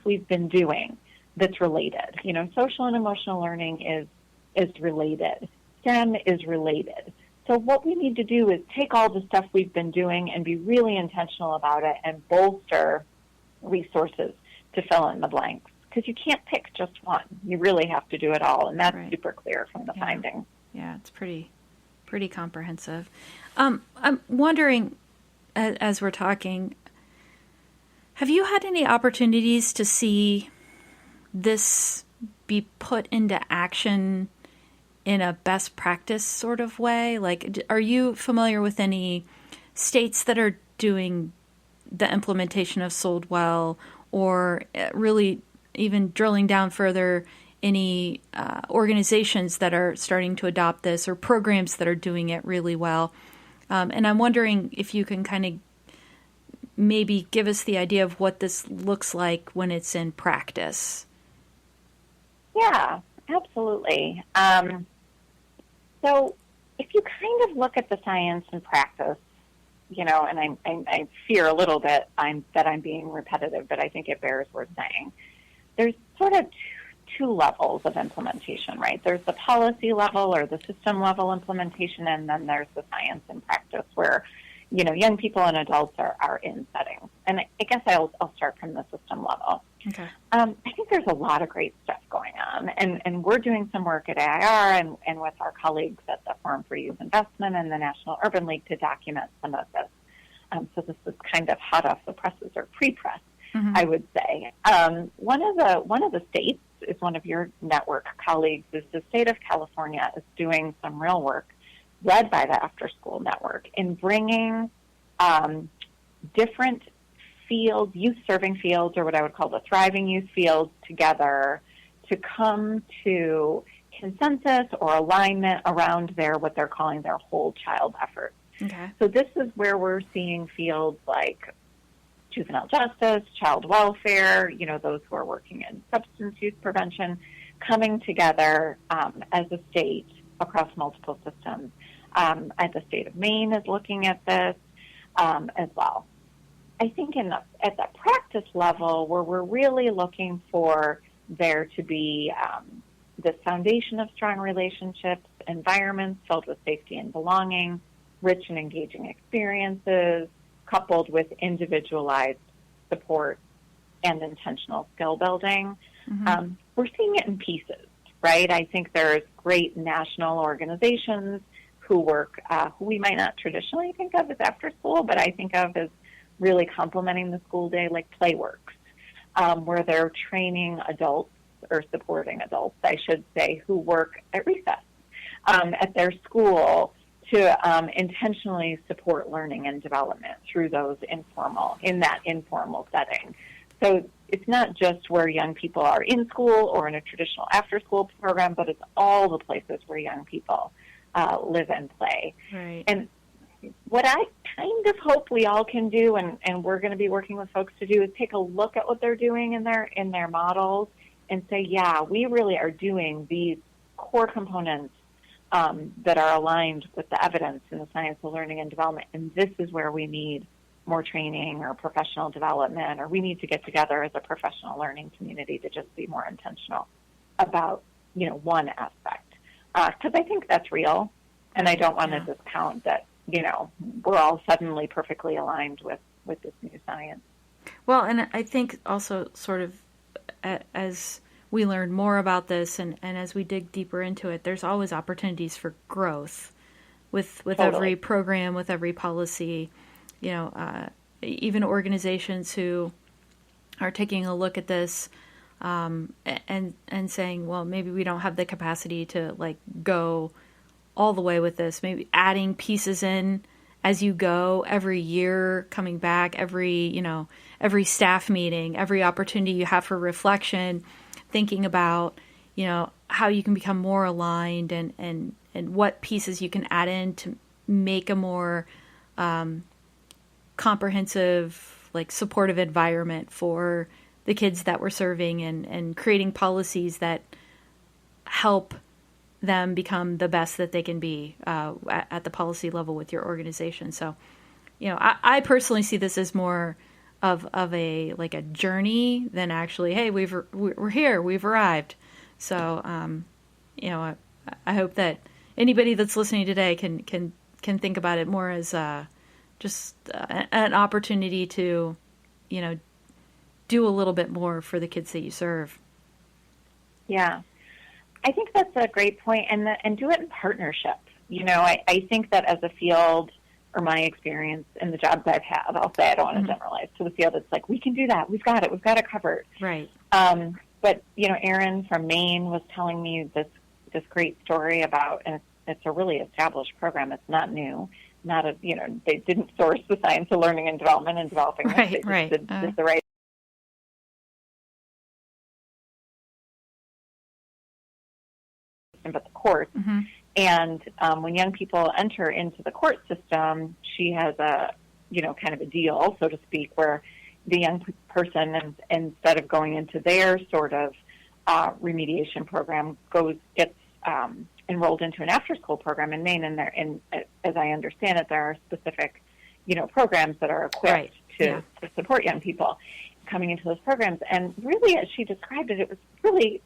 we've been doing that's related. Social and emotional learning is related. STEM is related. So what we need to do is take all the stuff we've been doing and be really intentional about it and bolster resources to fill in the blanks. Because you can't pick just one. You really have to do it all, and that's right. super clear from the findings. Yeah, it's pretty comprehensive. I'm wondering, as we're talking, have you had any opportunities to see this be put into action in a best practice sort of way? Like, are you familiar with any states that are doing the implementation of Sold Well, or really even drilling down further, any organizations that are starting to adopt this or programs that are doing it really well? And I'm wondering if you can kind of maybe give us the idea of what this looks like when it's in practice. Yeah, absolutely. So if you kind of look at the science and practice, and I fear a little bit that I'm being repetitive, but I think it bears worth saying. There's sort of two levels of implementation, right? There's the policy level or the system level implementation, and then there's the science and practice where, young people and adults are in settings. And I guess I'll start from the system level. Okay. I think there's a lot of great stuff going on, and we're doing some work at AIR and with our colleagues at the Forum for Youth Investment and the National Urban League to document some of this. So this is kind of hot off the presses or pre-press, I would say. One of the states is one of your network colleagues is the state of California is doing some real work led by the Afterschool Network in bringing different fields, youth-serving fields, or what I would call the thriving youth fields, together to come to consensus or alignment around what they're calling their whole child effort. Okay. So this is where we're seeing fields like juvenile justice, child welfare, those who are working in substance use prevention, coming together as a state across multiple systems. As the state of Maine is looking at this as well. I think at the practice level, where we're really looking for there to be this foundation of strong relationships, environments filled with safety and belonging, rich and engaging experiences, coupled with individualized support and intentional skill building. We're seeing it in pieces, right? I think there's great national organizations who work, who we might not traditionally think of as after school, but I think of as really complementing the school day, like Playworks, where they're training adults or supporting adults, I should say, who work at recess at their school to intentionally support learning and development through in that informal setting. So it's not just where young people are in school or in a traditional after-school program, but it's all the places where young people live and play. Right. And what I kind of hope we all can do, and we're going to be working with folks to do, is take a look at what they're doing in their models and say, yeah, we really are doing these core components that are aligned with the evidence in the science of learning and development, and this is where we need more training or professional development, or we need to get together as a professional learning community to just be more intentional about, one aspect. Because I think that's real, and I don't want to discount that, we're all suddenly perfectly aligned with this new science. Well, and I think also sort of as we learn more about this and as we dig deeper into it, there's always opportunities for growth with Totally. every program, with every policy, even organizations who are taking a look at this and saying, well, maybe we don't have the capacity to go all the way with this, maybe adding pieces in as you go every year, coming back every staff meeting, every opportunity you have for reflection, thinking about, how you can become more aligned and what pieces you can add in to make a more comprehensive, supportive environment for the kids that we're serving and creating policies that help them become the best that they can be at the policy level with your organization. So, I personally see this as more of a like a journey than actually, hey, we're here, we've arrived. So I hope that anybody that's listening today can think about it more as just an opportunity to do a little bit more for the kids that you serve. Yeah, I think that's a great point, and do it in partnership. I think that as a field, or my experience in the jobs I've had, I'll say, I don't want to generalize to the field, it's like, we can do that, we've got it covered. Right. But Erin from Maine was telling me this great story about, and it's a really established program, it's not new, they didn't source the science of learning and development and developing this, they just did the right. But the courts. And when young people enter into the court system, she has a, kind of a deal, so to speak, where the young person, instead of going into their sort of remediation program, gets enrolled into an after-school program in Maine. And as I understand it, there are specific, programs that are equipped to support young people coming into those programs. And really, as she described it, it was really,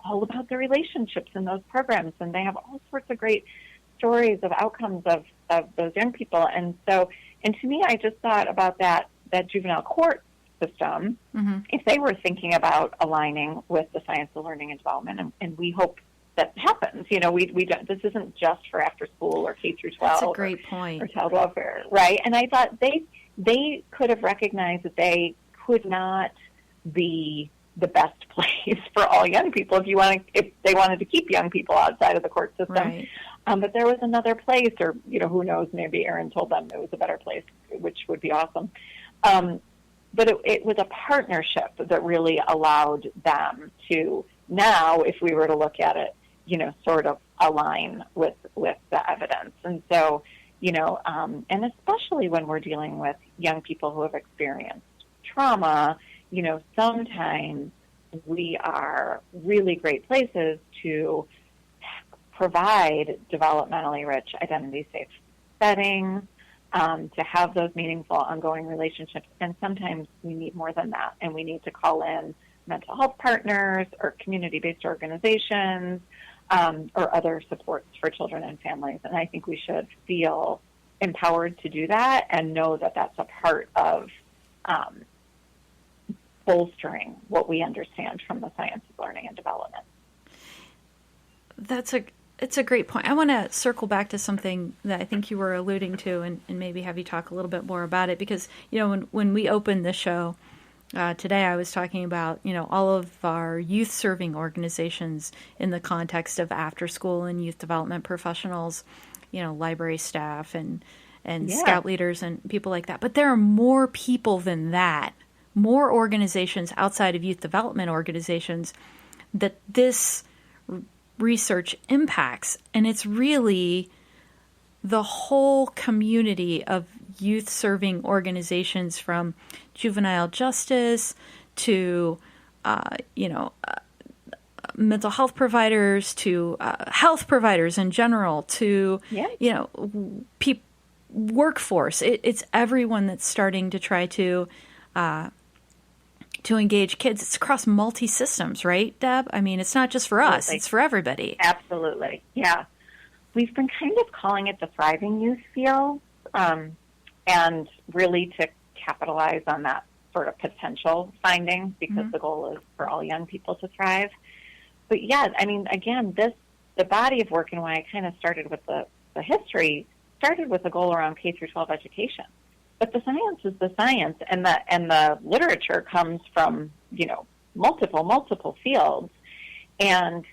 all about the relationships in those programs. And they have all sorts of great stories of outcomes of those young people. And to me, I just thought about that juvenile court system, if they were thinking about aligning with the science of learning and development, and we hope that happens. We don't, this isn't just for after school or K through 12. That's a great point. Or child welfare, right? And I thought they could have recognized that they could not be the best place for all young people if they wanted to keep young people outside of the court system. Right. But there was another place, or who knows, maybe Erin told them it was a better place, which would be awesome. But it was a partnership that really allowed them to now, if we were to look at it, sort of align with the evidence. And so, and especially when we're dealing with young people who have experienced trauma, sometimes we are really great places to provide developmentally rich, identity-safe settings, to have those meaningful, ongoing relationships. And sometimes we need more than that, and we need to call in mental health partners or community-based organizations or other supports for children and families. And I think we should feel empowered to do that and know that that's a part of bolstering what we understand from the science of learning and development. It's a great point. I want to circle back to something that I think you were alluding to and maybe have you talk a little bit more about it, because, when we opened the show today, I was talking about, all of our youth serving organizations in the context of after school and youth development professionals, library staff and scout leaders and people like that. But there are more people than that, more organizations outside of youth development organizations that this research impacts. And it's really the whole community of youth serving organizations, from juvenile justice to, mental health providers to health providers in general to, workforce. It's everyone that's starting to try to engage kids. It's across multi-systems, right, Deb? I mean, it's not just for us. It's for everybody. Absolutely. Yeah. We've been kind of calling it the thriving youth field, and really to capitalize on that sort of potential finding, because the goal is for all young people to thrive. But yeah, I mean, again, the body of work, and why I kind of started with the history, started with a goal around K through 12 education. But the science is the science, and the literature comes from, multiple fields. And,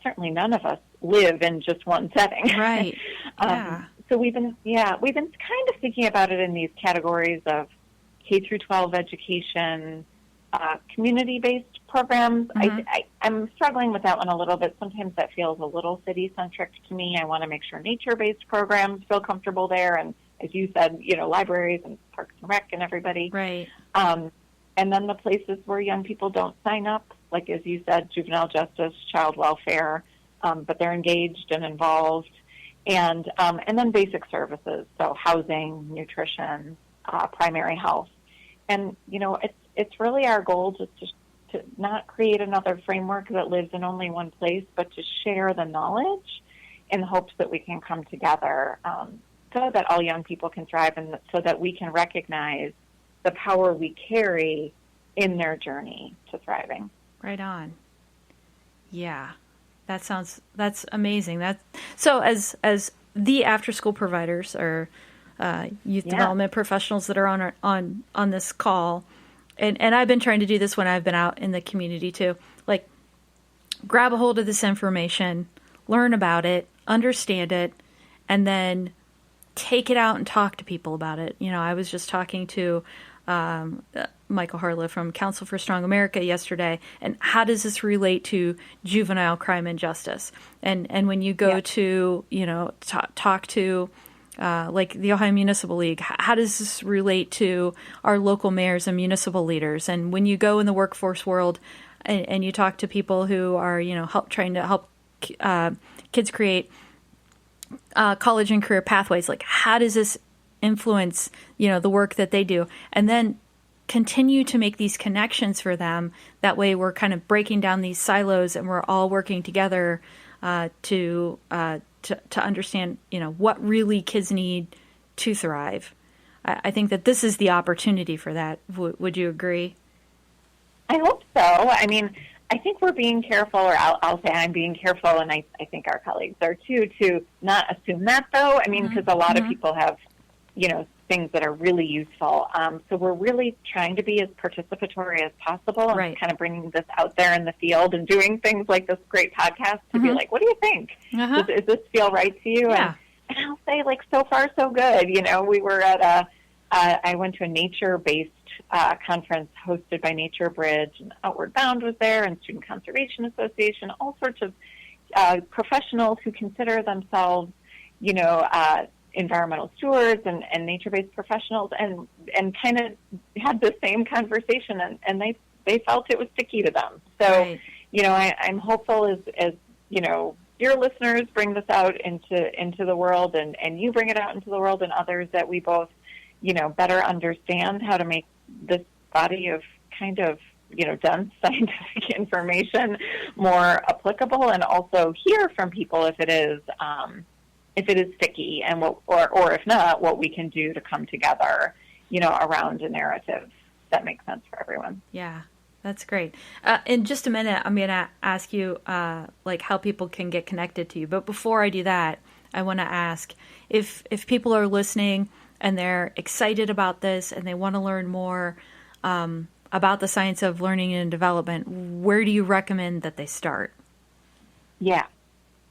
certainly none of us live in just one setting. Right. Yeah. So we've been kind of thinking about it in these categories of K through 12 education, community-based programs. I'm struggling with that one a little bit. Sometimes that feels a little city-centric to me. I want to make sure nature-based programs feel comfortable there, and as you said, libraries and Parks and Rec and everybody. Right. And then the places where young people don't sign up, like as you said, juvenile justice, child welfare, but they're engaged and involved. And then basic services, so housing, nutrition, primary health. And, it's really our goal just to not create another framework that lives in only one place, but to share the knowledge in hopes that we can come together so that all young people can thrive and so that we can recognize the power we carry in their journey to thriving. Right on. Yeah, that's amazing. So as the after school providers or youth development professionals that are on this call, and I've been trying to do this when I've been out in the community too, like grab a hold of this information, learn about it, understand it, and then take it out and talk to people about it. I was just talking to Michael Harlow from Council for Strong America yesterday, and how does this relate to juvenile crime and justice? And when you go to, talk to like the Ohio Municipal League, how does this relate to our local mayors and municipal leaders? And when you go in the workforce world and you talk to people who are, trying to help kids create college and career pathways, like how does this influence, the work that they do? And then continue to make these connections for them. That way we're kind of breaking down these silos and we're all working together to understand, what really kids need to thrive. I think that this is the opportunity for that. Would you agree? I hope so. I mean, I think we're being careful, or I'll say I'm being careful, and I think our colleagues are too, to not assume that, though. I mean, because a lot of people have, things that are really useful. So we're really trying to be as participatory as possible and kind of bringing this out there in the field and doing things like this great podcast to be like, what do you think? Does this feel right to you? Yeah. And I'll say, like, so far so good. We were at I went to a nature-based conference hosted by Nature Bridge, and Outward Bound was there, and Student Conservation Association, all sorts of professionals who consider themselves, environmental stewards and nature-based professionals, and kind of had the same conversation, and they felt it was sticky to them. So, I'm hopeful as your listeners bring this out into the world, and you bring it out into the world, and others, that we both, better understand how to make this body of kind of, dense scientific information more applicable, and also hear from people if it is sticky, and or if not, what we can do to come together, around a narrative that makes sense for everyone. Yeah, that's great. In just a minute, I'm going to ask you like how people can get connected to you. But before I do that, I want to ask if people are listening and they're excited about this and they want to learn more about the science of learning and development, where do you recommend that they start? Yeah,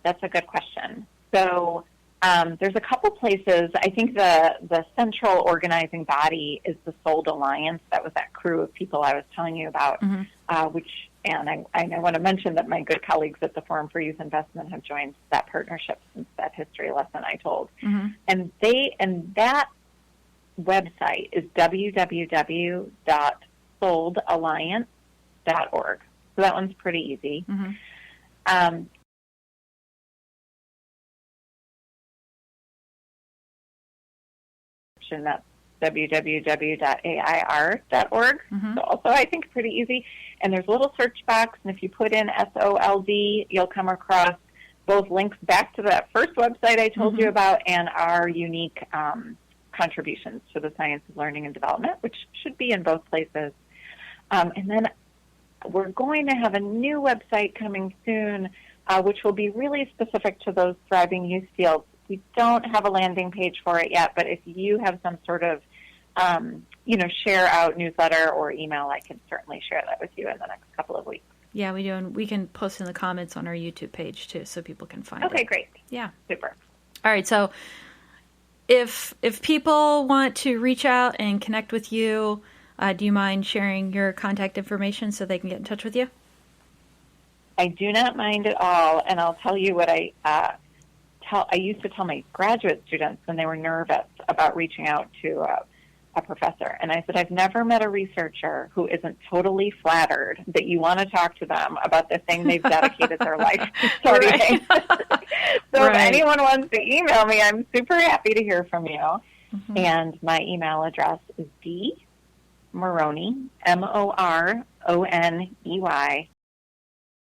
that's a good question. So there's a couple places. I think the central organizing body is the SOLD Alliance. That was that crew of people I was telling you about, and I want to mention that my good colleagues at the Forum for Youth Investment have joined that partnership since that history lesson I told. And that website is www.soldalliance.org. So that one's pretty easy. That's www.air.org. So also, I think, pretty easy. And there's a little search box, and if you put in SOLD, you'll come across both links back to that first website I told you about and our unique contributions to the science of learning and development, which should be in both places. And then we're going to have a new website coming soon, which will be really specific to those thriving youth fields. We don't have a landing page for it yet, but if you have some sort of, share out newsletter or email, I can certainly share that with you in the next couple of weeks. Yeah, we do, and we can post in the comments on our YouTube page too, so people can find it. Okay, great. Yeah, super. All right, so if people want to reach out and connect with you, do you mind sharing your contact information so they can get in touch with you? I do not mind at all, and I'll tell you what I used to tell my graduate students when they were nervous about reaching out to a professor. And I said, I've never met a researcher who isn't totally flattered that you want to talk to them about the thing they've dedicated their life to studying. So if anyone wants to email me, I'm super happy to hear from you. And my email address is Moroney, Moroney,